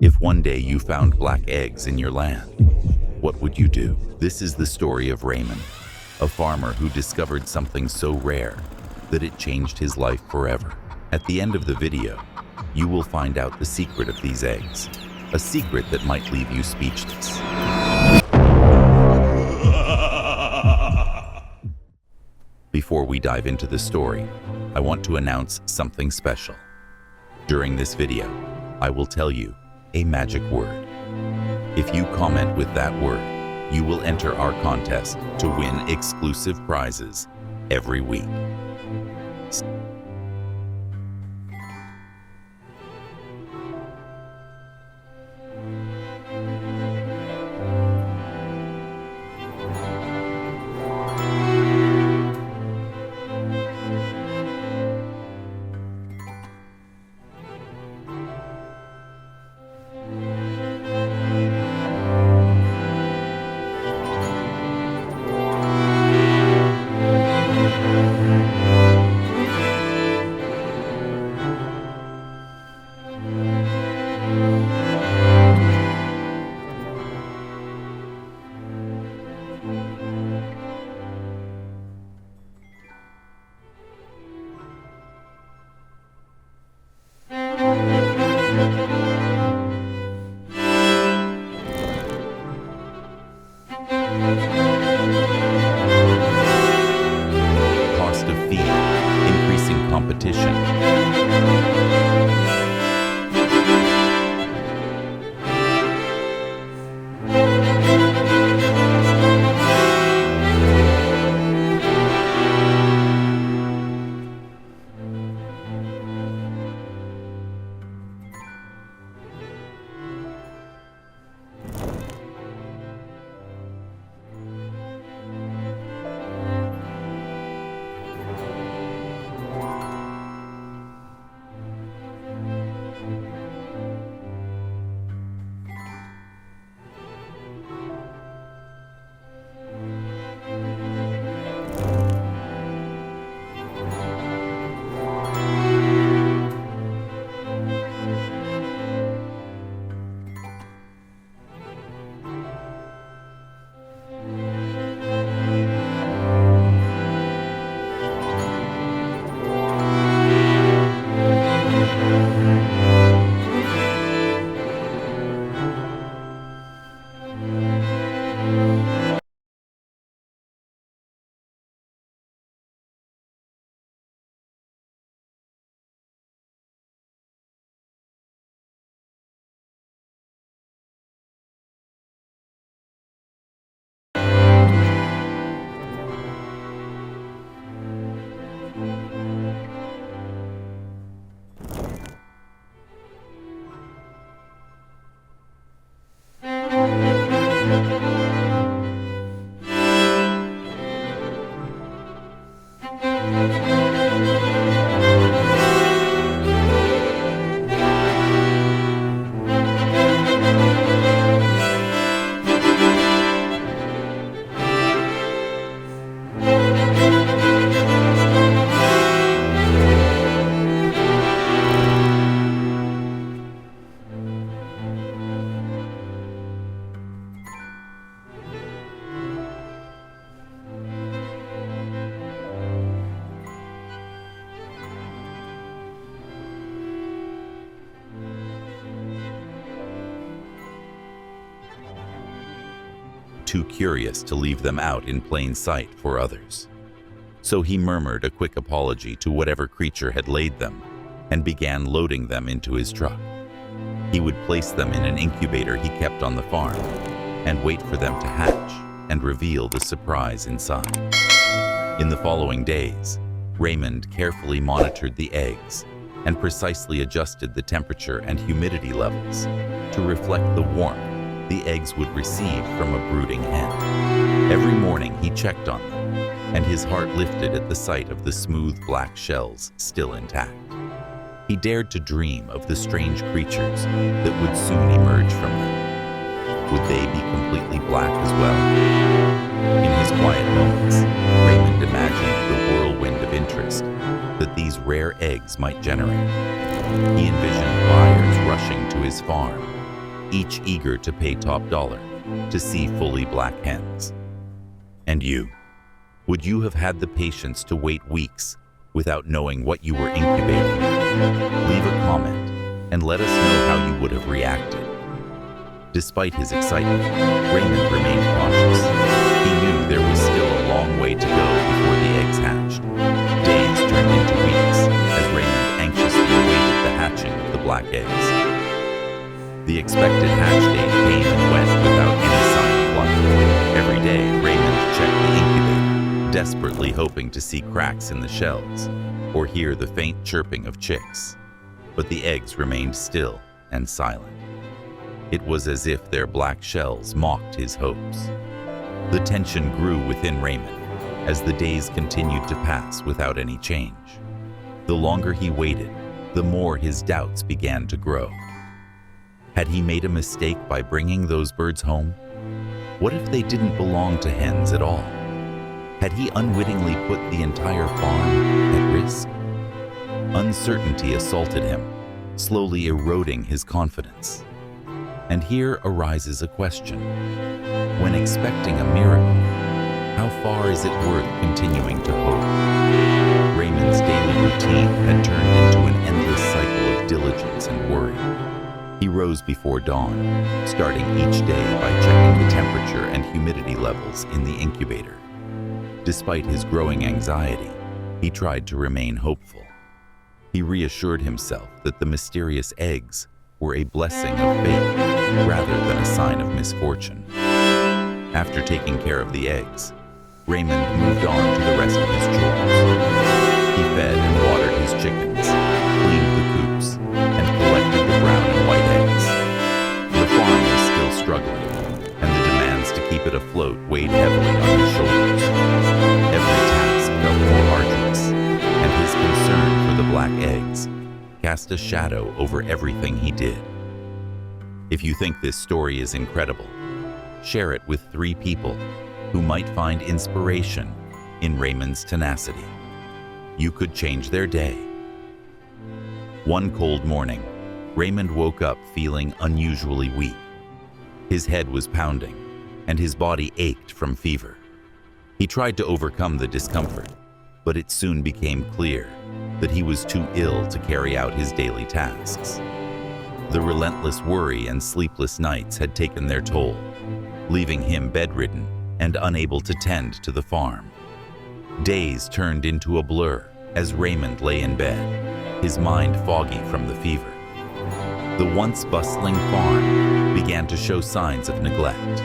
If one day you found black eggs in your land, what would you do? This is the story of Raymond, a farmer who discovered something so rare that it changed his life forever. At the end of the video, you will find out the secret of these eggs, a secret that might leave you speechless. Before we dive into the story, I want to announce something special. During this video, I will tell you a magic word. If you comment with that word, you will enter our contest to win exclusive prizes every week. Cost of feed, increasing competition. Too curious to leave them out in plain sight for others. So he murmured a quick apology to whatever creature had laid them and began loading them into his truck. He would place them in an incubator he kept on the farm and wait for them to hatch and reveal the surprise inside. In the following days, Raymond carefully monitored the eggs and precisely adjusted the temperature and humidity levels to reflect the warmth the eggs would receive from a brooding hen. Every morning he checked on them, and his heart lifted at the sight of the smooth black shells still intact. He dared to dream of the strange creatures that would soon emerge from them. Would they be completely black as well? In his quiet moments, Raymond imagined the whirlwind of interest that these rare eggs might generate. He envisioned buyers rushing to his farm, each eager to pay top dollar to see fully black hens. And you? Would you have had the patience to wait weeks without knowing what you were incubating? Leave a comment and let us know how you would have reacted. Despite his excitement, Raymond remained cautious. He knew there was still a long way to go before the eggs hatched. Days turned into weeks as Raymond anxiously awaited the hatching of the black eggs. The expected hatch date came and went without any sign of luck. Every day, Raymond checked the incubator, desperately hoping to see cracks in the shells or hear the faint chirping of chicks. But the eggs remained still and silent. It was as if their black shells mocked his hopes. The tension grew within Raymond as the days continued to pass without any change. The longer he waited, the more his doubts began to grow. Had he made a mistake by bringing those birds home? What if they didn't belong to hens at all? Had he unwittingly put the entire farm at risk? Uncertainty assaulted him, slowly eroding his confidence. And here arises a question. When expecting a miracle, how far is it worth continuing to hope? Raymond's daily routine had turned into an endless cycle of diligence and worry. He rose before dawn, starting each day by checking the temperature and humidity levels in the incubator. Despite his growing anxiety, he tried to remain hopeful. He reassured himself that the mysterious eggs were a blessing of fate rather than a sign of misfortune. After taking care of the eggs, Raymond moved on to the rest of his chores. He fed and watered his chickens, cleaned the coops, and collected the brown and white eggs. The farm was still struggling, and the demands to keep it afloat weighed heavily on his shoulders. Every task felt more arduous, and his concern for the black eggs cast a shadow over everything he did. If you think this story is incredible, share it with 3 people who might find inspiration in Raymond's tenacity. You could change their day. One cold morning, Raymond woke up feeling unusually weak. His head was pounding, and his body ached from fever. He tried to overcome the discomfort, but it soon became clear that he was too ill to carry out his daily tasks. The relentless worry and sleepless nights had taken their toll, leaving him bedridden and unable to tend to the farm. Days turned into a blur as Raymond lay in bed, his mind foggy from the fever. The once bustling farm began to show signs of neglect.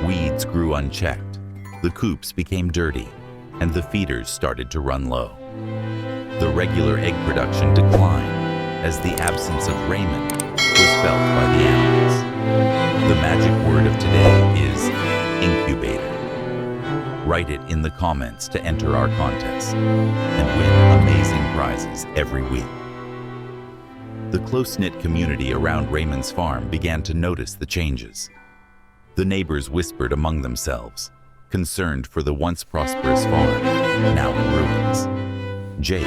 Weeds grew unchecked, the coops became dirty, and the feeders started to run low. The regular egg production declined as the absence of Raymond was felt by the animals. The magic word of today is incubator. Write it in the comments to enter our contest and win amazing prizes every week. The close-knit community around Raymond's farm began to notice the changes. The neighbors whispered among themselves, concerned for the once prosperous farm, now in ruins. Jake,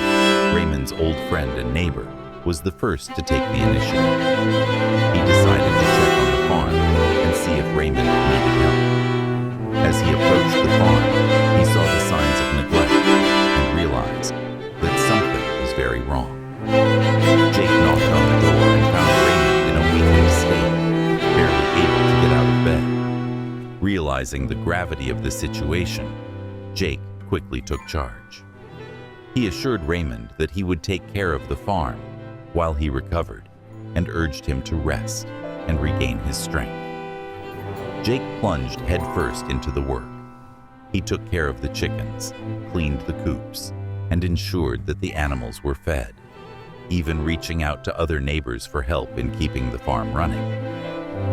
Raymond's old friend and neighbor, was the first to take the initiative. He decided to check on the farm and see if Raymond needed help. As he approached the farm, he saw the signs of neglect and realized that something was very wrong. Jake knocked on the door and found Raymond in a weakened state, barely able to get out of bed. Realizing the gravity of the situation, Jake quickly took charge. He assured Raymond that he would take care of the farm while he recovered and urged him to rest and regain his strength. Jake plunged headfirst into the work. He took care of the chickens, cleaned the coops, and ensured that the animals were fed, even reaching out to other neighbors for help in keeping the farm running.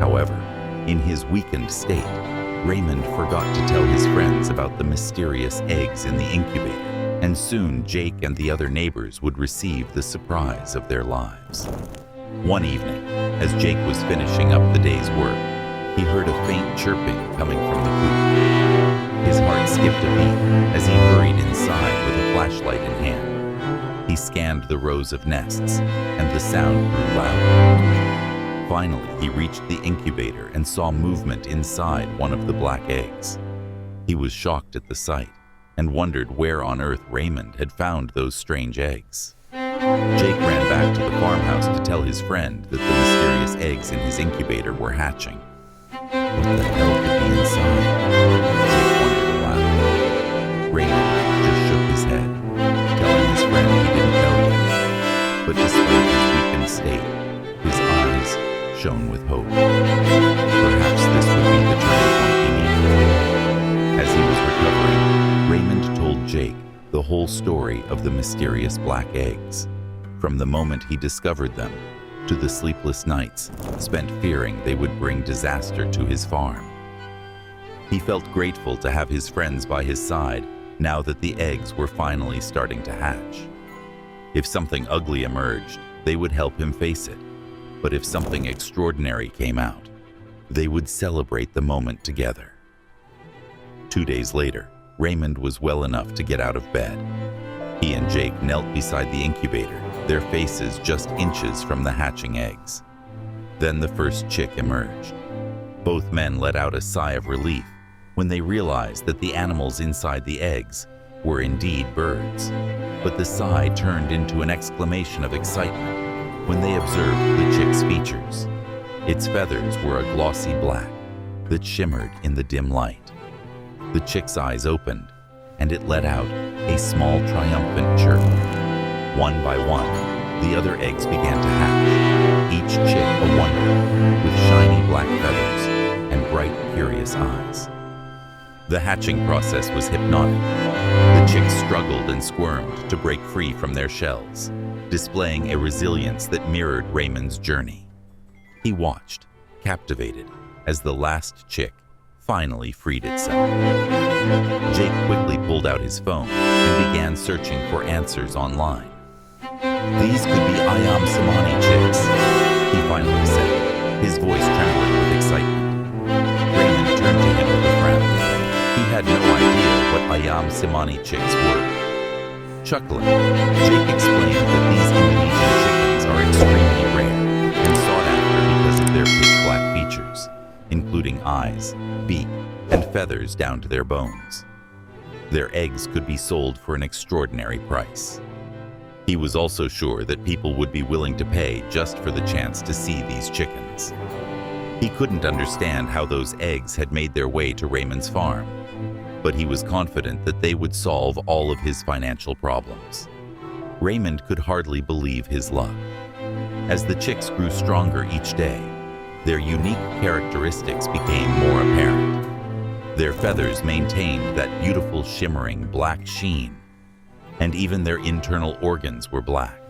However, in his weakened state, Raymond forgot to tell his friends about the mysterious eggs in the incubator, and soon Jake and the other neighbors would receive the surprise of their lives. One evening, as Jake was finishing up the day's work, he heard a faint chirping coming from the coop. His heart skipped a beat as he hurried inside with a flashlight in hand. He scanned the rows of nests, and the sound grew louder. Finally, he reached the incubator and saw movement inside one of the black eggs. He was shocked at the sight and wondered where on earth Raymond had found those strange eggs. Jake ran back to the farmhouse to tell his friend that the mysterious eggs in his incubator were hatching. What the hell could be inside? Jake wondered aloud. Raymond just shook his head, telling his friend he didn't know yet. But despite his weakened state, his eyes shone with hope. Perhaps this would be the turning point he needed. As he was recovering, Raymond told Jake the whole story of the mysterious black eggs, from the moment he discovered them to the sleepless nights spent fearing they would bring disaster to his farm. He felt grateful to have his friends by his side now that the eggs were finally starting to hatch. If something ugly emerged, they would help him face it. But if something extraordinary came out, they would celebrate the moment together. 2 days later, Raymond was well enough to get out of bed. He and Jake knelt beside the incubator, their faces just inches from the hatching eggs. Then the first chick emerged. Both men let out a sigh of relief when they realized that the animals inside the eggs were indeed birds. But the sigh turned into an exclamation of excitement when they observed the chick's features. Its feathers were a glossy black that shimmered in the dim light. The chick's eyes opened, and it let out a small triumphant chirp. One by one, the other eggs began to hatch, each chick a wonder, with shiny black feathers and bright, curious eyes. The hatching process was hypnotic. The chicks struggled and squirmed to break free from their shells, displaying a resilience that mirrored Raymond's journey. He watched, captivated, as the last chick finally freed itself. Jake quickly pulled out his phone and began searching for answers online. These could be Ayam Samani chicks, he finally said, his voice trembling with excitement. Raymond turned to him with a frown. He had no idea what Ayam Samani chicks were. Chuckling, Jake explained that these Indonesian chickens are extremely rare and sought after because of their pitch black features, including eyes, beak, and feathers down to their bones. Their eggs could be sold for an extraordinary price. He was also sure that people would be willing to pay just for the chance to see these chickens. He couldn't understand how those eggs had made their way to Raymond's farm, but he was confident that they would solve all of his financial problems. Raymond could hardly believe his luck. As the chicks grew stronger each day, their unique characteristics became more apparent. Their feathers maintained that beautiful shimmering black sheen, and even their internal organs were black.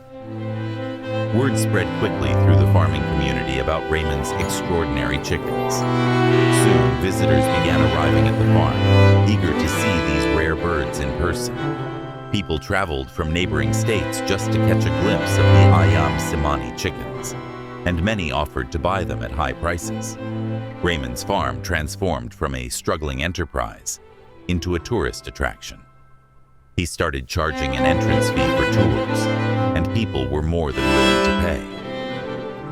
Word spread quickly through the farming community about Raymond's extraordinary chickens. Soon, visitors began arriving at the farm, eager to see these rare birds in person. People traveled from neighboring states just to catch a glimpse of the Ayam Samani chickens, and many offered to buy them at high prices. Raymond's farm transformed from a struggling enterprise into a tourist attraction. He started charging an entrance fee for tours, and people were more than willing to pay.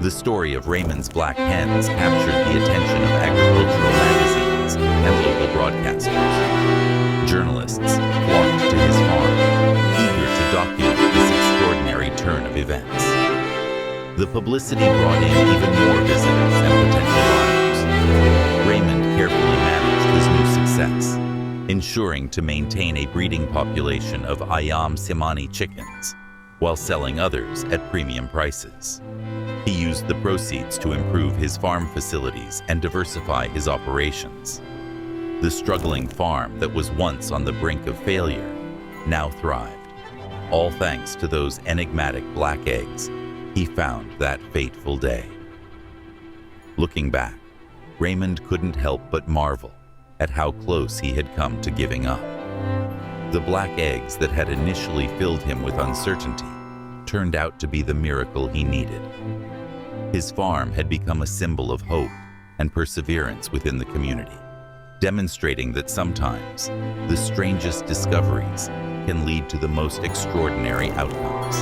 The story of Raymond's black hens captured the attention of agricultural magazines and local broadcasters. Journalists flocked to his farm, eager to document this extraordinary turn of events. The publicity brought in even more visitors and potential buyers. Raymond carefully managed his new success, ensuring to maintain a breeding population of Ayam Samani chickens while selling others at premium prices. He used the proceeds to improve his farm facilities and diversify his operations. The struggling farm that was once on the brink of failure now thrived, all thanks to those enigmatic black eggs he found that fateful day. Looking back, Raymond couldn't help but marvel at how close he had come to giving up. The black eggs that had initially filled him with uncertainty turned out to be the miracle he needed. His farm had become a symbol of hope and perseverance within the community, demonstrating that sometimes the strangest discoveries can lead to the most extraordinary outcomes.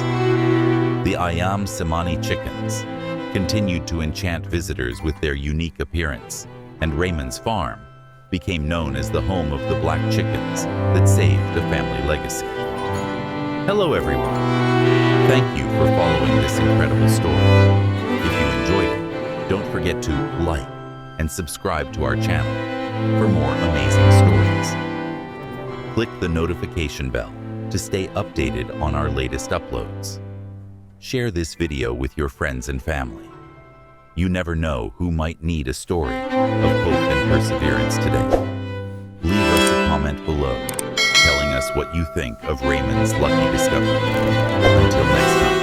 The Ayam Samani chickens, continued to enchant visitors with their unique appearance, and Raymond's farm became known as the home of the black chickens that saved the family legacy. Hello everyone. Thank you for following this incredible story. If you enjoyed it, don't forget to like and subscribe to our channel for more amazing stories. Click the notification bell to stay updated on our latest uploads. Share this video with your friends and family. You never know who might need a story of hope and perseverance today. Leave us a comment below telling us what you think of Raymond's lucky discovery. Until next time.